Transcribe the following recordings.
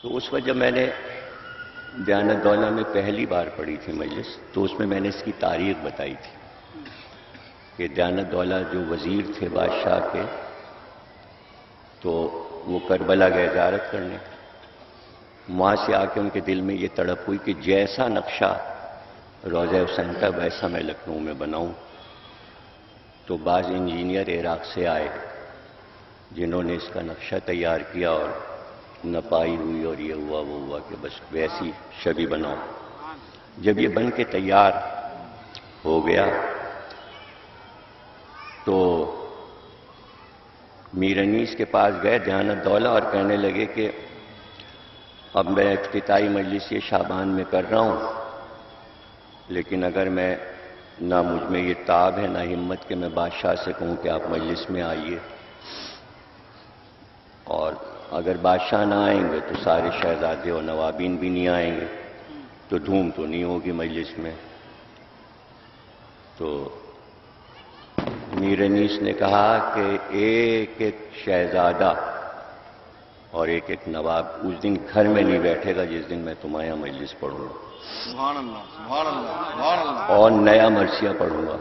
تو اس وقت جب میں نے دیانت دولہ میں پہلی بار پڑھی تھی مجلس، تو اس میں میں نے اس کی تاریخ بتائی تھی کہ دیانت دولہ جو وزیر تھے بادشاہ کے، تو وہ کربلا گئے زیارت کرنے. وہاں سے آ کے ان کے دل میں یہ تڑپ ہوئی کہ جیسا نقشہ روضہ حسین کا ویسا میں لکھنؤ میں بناؤں. تو بعض انجینئر عراق سے آئے جنہوں نے اس کا نقشہ تیار کیا، اور نپائی ہوئی اور یہ ہوا وہ ہوا کہ بس ویسی شبیہ بناؤ. جب یہ بن کے تیار ہو گیا تو میر انیس کے پاس گئے دیانت دولہ اور کہنے لگے کہ اب میں افتتاحی مجلس یہ شعبان میں کر رہا ہوں، لیکن اگر میں نہ مجھ میں یہ تاب ہے نہ ہمت کہ میں بادشاہ سے کہوں کہ آپ مجلس میں آئیے، اور اگر بادشاہ نہ آئیں گے تو سارے شہزادے اور نوابین بھی نہیں آئیں گے، تو دھوم تو نہیں ہوگی مجلس میں. تو میر انیس نے کہا کہ ایک ایک شہزادہ اور ایک ایک نواب اس دن گھر میں نہیں بیٹھے گا جس دن میں تمہارے یہاں مجلس پڑھوں گا، سبحان اللہ، سبحان اللہ، سبحان اللہ. اور نیا مرثیہ پڑھوں گا.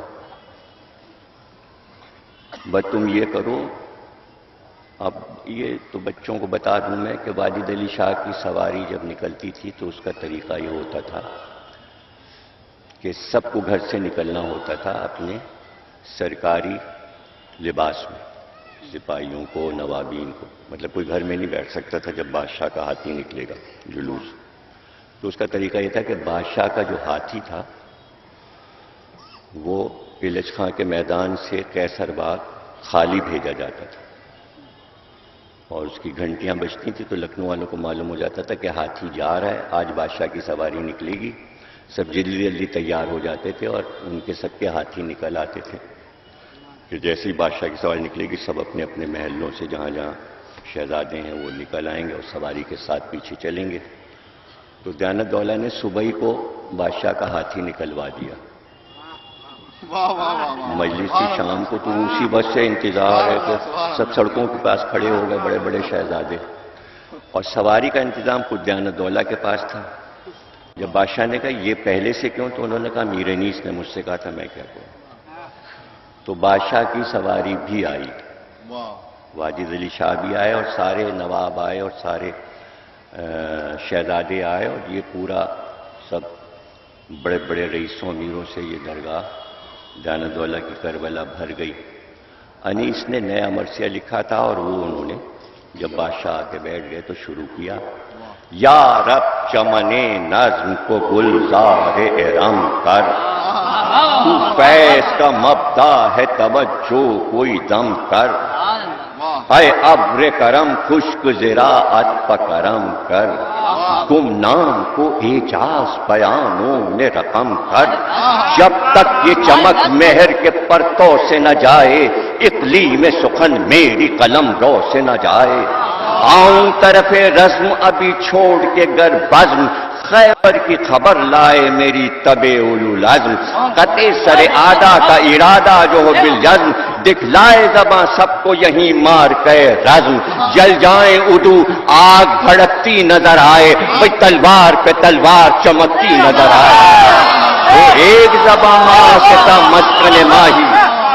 بس تم یہ کرو. اب یہ تو بچوں کو بتا دوں میں کہ واجد علی شاہ کی سواری جب نکلتی تھی تو اس کا طریقہ یہ ہوتا تھا کہ سب کو گھر سے نکلنا ہوتا تھا اپنے سرکاری لباس میں، سپاہیوں کو، نوابین کو. مطلب کوئی گھر میں نہیں بیٹھ سکتا تھا جب بادشاہ کا ہاتھی نکلے گا جلوس. تو اس کا طریقہ یہ تھا کہ بادشاہ کا جو ہاتھی تھا وہ پلچ خاں کے میدان سے قیصر باغ خالی بھیجا جاتا تھا، اور اس کی گھنٹیاں بجتی تھیں تو لکھنؤ والوں کو معلوم ہو جاتا تھا کہ ہاتھی جا رہا ہے، آج بادشاہ کی سواری نکلے گی. سب جلدی جلدی تیار ہو جاتے تھے اور ان کے سب کے ہاتھی نکل آتے تھے کہ جیسے ہی بادشاہ کی سواری نکلے گی سب اپنے اپنے محلوں سے جہاں جہاں شہزادے ہیں وہ نکل آئیں گے اور سواری کے ساتھ پیچھے چلیں گے. تو دیانت دولہ نے صبح ہی کو بادشاہ کا ہاتھی نکلوا دیا. واہ واہ واہ واہ. مجلس کی شام کو تو اسی بس سے انتظار ہے کہ سب سڑکوں کے پاس کھڑے ہو گئے بڑے بڑے شہزادے، اور سواری کا انتظام خود دیانت دولہ کے پاس تھا. جب بادشاہ نے کہا یہ پہلے سے کیوں، تو انہوں نے کہا میر انیس نے مجھ سے کہا تھا میں کیا کہوں. تو بادشاہ کی سواری بھی آئی، واہ. واجد علی شاہ بھی آئے اور سارے نواب آئے اور سارے شہزادے آئے، اور یہ پورا سب بڑے بڑے رئیسوں امیروں سے یہ درگاہ دیانت دولہ کی کربلا بھر گئی. انیس نے نیا مرثیہ لکھا تھا اور وہ انہوں نے جب بادشاہ آ کے بیٹھ گئے تو شروع کیا. یا رب چمنے نظم کو گلزار ارم کر، تو فیض کا مبدا ہے توجہ کوئی دم کر. اے ابر کرم خشک زراعت پکرم کر، گمنام کو اعجاز بیانوں نے رقم کر. جب تک یہ چمک مہر کے پرتوں سے نہ جائے، اقلیم سخن میری قلم رو سے نہ جائے. آؤں طرف رزم ابھی چھوڑ کے گر بزم، خیبر کی خبر لائے میری طبع اولو لازم. قطع سر آدھا کا ارادہ جو ہو بالجزم، دکھلائے زباں سب کو یہیں مار کے رزم. جل جائیں ادو آگ بھڑکتی نظر آئے، بھئی تلوار پہ تلوار چمکتی نظر آئے. وہ ایک زباں ماں سے تا مسکن ماہی،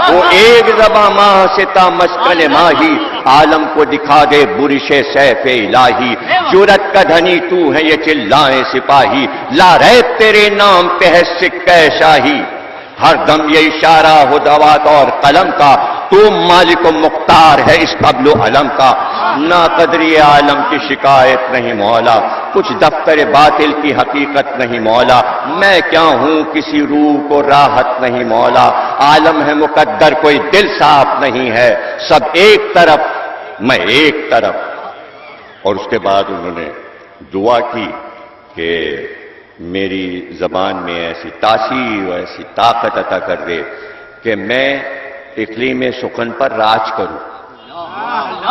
وہ ایک زباں ماں سے تا مسکن ماہی. عالم کو دکھا دے برش سیف الہی، جرت کا دھنی تو ہے یہ چلائیں سپاہی. لا ریب تیرے نام پہ ہے سکہ شاہی، ہر دم یہ اشارہ ہو دوات اور قلم کا. تو مالک و مختار ہے اس قبل و علم کا. نا قدری عالم کی شکایت نہیں مولا، کچھ دفتر باطل کی حقیقت نہیں مولا. میں کیا ہوں کسی روح کو راحت نہیں مولا. عالم ہے مقدر کوئی دل صاف نہیں ہے، سب ایک طرف میں ایک طرف. اور اس کے بعد انہوں نے دعا کی کہ میری زبان میں ایسی تاثیر و ایسی طاقت عطا کر دے کہ میں اقلیم سخن پر راج کروں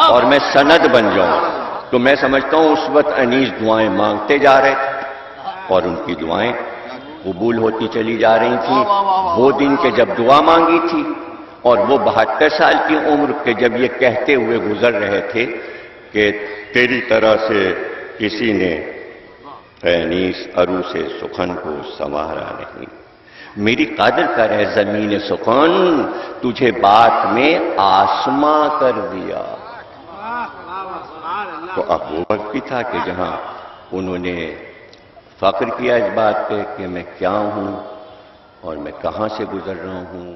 اور میں سند بن جاؤں. تو میں سمجھتا ہوں اس وقت انیس دعائیں مانگتے جا رہے تھے اور ان کی دعائیں قبول ہوتی چلی جا رہی تھیں. وہ دن کے جب دعا مانگی تھی اور وہ 72 سال کی عمر کے جب یہ کہتے ہوئے گزر رہے تھے کہ تیری طرح سے کسی نے اے انیس ارو سے سخن کو سنوارا نہیں، میری قدر کر ہے زمین سخن، تجھے بات میں آسماں کر دیا۔ تو اب وہ وقت بھی تھا کہ جہاں انہوں نے فخر کیا اس بات پہ کہ میں کیا ہوں اور میں کہاں سے گزر رہا ہوں،